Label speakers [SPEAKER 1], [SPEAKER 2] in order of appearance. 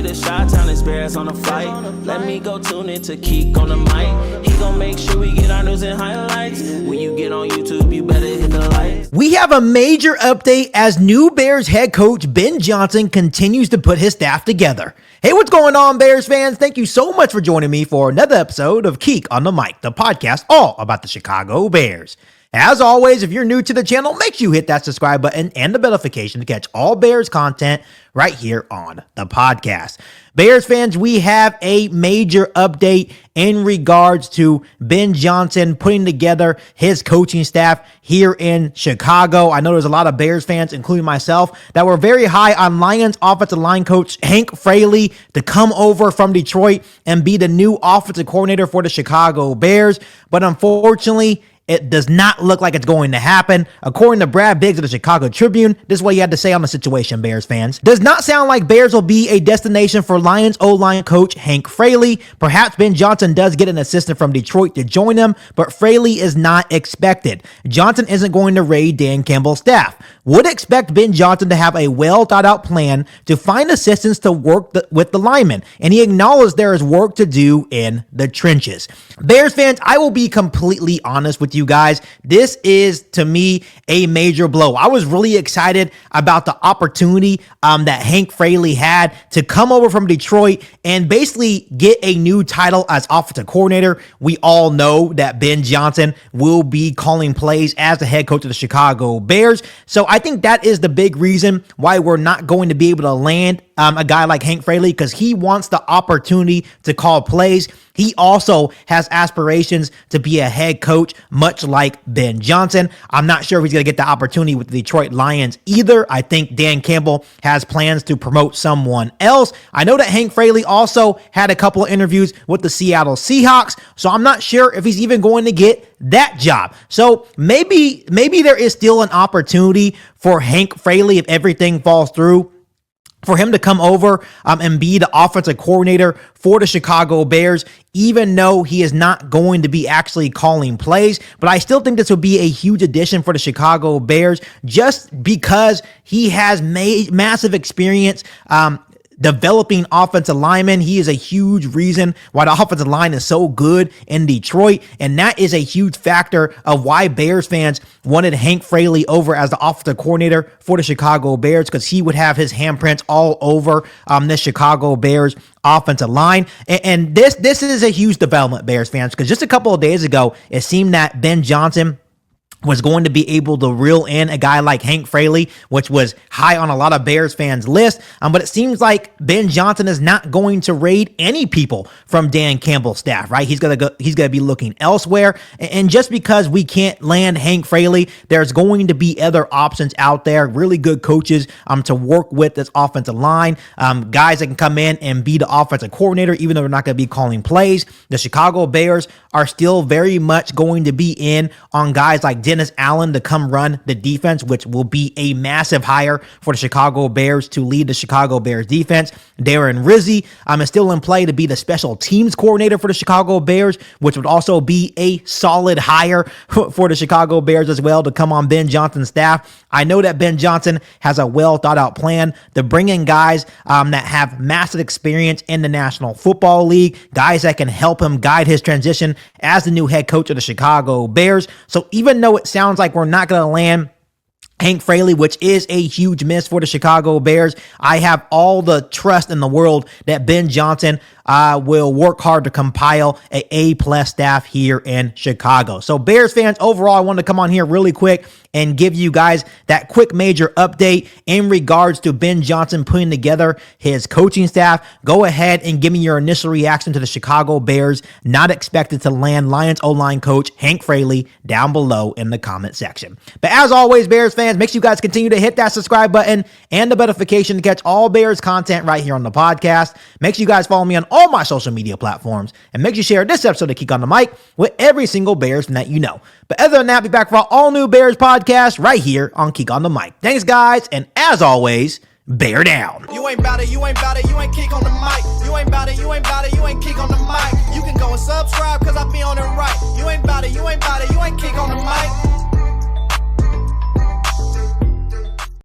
[SPEAKER 1] the Chi-Town experience on the flight. Let me go tune in to Keek on the mic. He gon' make sure we get our news and highlights. When you get on YouTube, you better hit the like.
[SPEAKER 2] We have a major update as new Bears head coach Ben Johnson continues to put his staff together. Hey, what's going on, Bears fans? Thank you so much for joining me for another episode of Keek on the Mic, the podcast all about the Chicago Bears. As always, if you're new to the channel, make sure you hit that subscribe button and the notification to catch all Bears content right here on the podcast. Bears fans, we have a major update in regards to Ben Johnson putting together his coaching staff here in Chicago. I know there's a lot of Bears fans, including myself, that were very high on Lions offensive line coach Hank Fraley to come over from Detroit and be the new offensive coordinator for the Chicago Bears. But unfortunately, it does not look like it's going to happen. According to Brad Biggs of the Chicago Tribune, this is what he had to say on the situation, Bears fans. Does not sound like Bears will be a destination for Lions O-line coach Hank Fraley. Perhaps Ben Johnson does get an assistant from Detroit to join him, but Fraley is not expected. Johnson isn't going to raid Dan Campbell's staff. Would expect Ben Johnson to have a well-thought-out plan to find assistants to work with the linemen, and he acknowledged there is work to do in the trenches. Bears fans, I will be completely honest with you guys. This is, to me, a major blow. I was really excited about the opportunity that Hank Fraley had to come over from Detroit and basically get a new title as offensive coordinator. We all know that Ben Johnson will be calling plays as the head coach of the Chicago Bears. So I think that is the big reason why we're not going to be able to land a guy like Hank Fraley, because he wants the opportunity to call plays. He also has aspirations to be a head coach, much like Ben Johnson. I'm not sure if he's going to get the opportunity with the Detroit Lions either. I think Dan Campbell has plans to promote someone else. I know that Hank Fraley also had a couple of interviews with the Seattle Seahawks, so I'm not sure if he's even going to get that job. So maybe there is still an opportunity for Hank Fraley, if everything falls through, for him to come over and be the offensive coordinator for the Chicago Bears, even though he is not going to be actually calling plays. But I still think this will be a huge addition for the Chicago Bears just because he has massive experience developing offensive linemen. He is a huge reason why the offensive line is so good in Detroit, and that is a huge factor of why Bears fans wanted Hank Fraley over as the offensive coordinator for the Chicago Bears, because he would have his handprints all over the Chicago Bears offensive line. And this is a huge development, Bears fans, because just a couple of days ago, it seemed that Ben Johnson was going to be able to reel in a guy like Hank Fraley, which was high on a lot of Bears fans' list. But it seems like Ben Johnson is not going to raid any people from Dan Campbell's staff, right? He's gonna be looking elsewhere. And just because we can't land Hank Fraley, there's going to be other options out there, really good coaches to work with this offensive line, guys that can come in and be the offensive coordinator, even though they're not going to be calling plays. The Chicago Bears are still very much going to be in on guys like Dennis Allen to come run the defense, which will be a massive hire for the Chicago Bears to lead the Chicago Bears defense. Darren Rizzi is still in play to be the special teams coordinator for the Chicago Bears, which would also be a solid hire for the Chicago Bears as well to come on Ben Johnson's staff. I know that Ben Johnson has a well thought out plan to bring in guys that have massive experience in the National Football League, guys that can help him guide his transition as the new head coach of the Chicago Bears. So even though it sounds like we're not going to land Hank Fraley, which is a huge miss for the Chicago Bears, I have all the trust in the world that Ben Johnson will work hard to compile a A+ staff here in Chicago. So Bears fans, overall, I wanted to come on here really quick and give you guys that quick major update in regards to Ben Johnson putting together his coaching staff. Go ahead and give me your initial reaction to the Chicago Bears not expected to land Lions O-line coach Hank Fraley down below in the comment section. But as always, Bears fans, make sure you guys continue to hit that subscribe button and the notification to catch all Bears content right here on the podcast. Make sure you guys follow me on all my social media platforms, and make sure you share this episode of Keek on the Mic with every single Bears that you know. But other than that, be back for our all new Bears podcast right here on Keek on the Mic. Thanks, guys, and as always, bear down.
[SPEAKER 3] You ain't bout it, you ain't bout it, you ain't Keek on the mic. You ain't bout it, you ain't bout it, you ain't Keek on the mic. You can go and subscribe, cause I be on it right. You ain't bout it, you ain't bout it, you ain't Keek on the mic.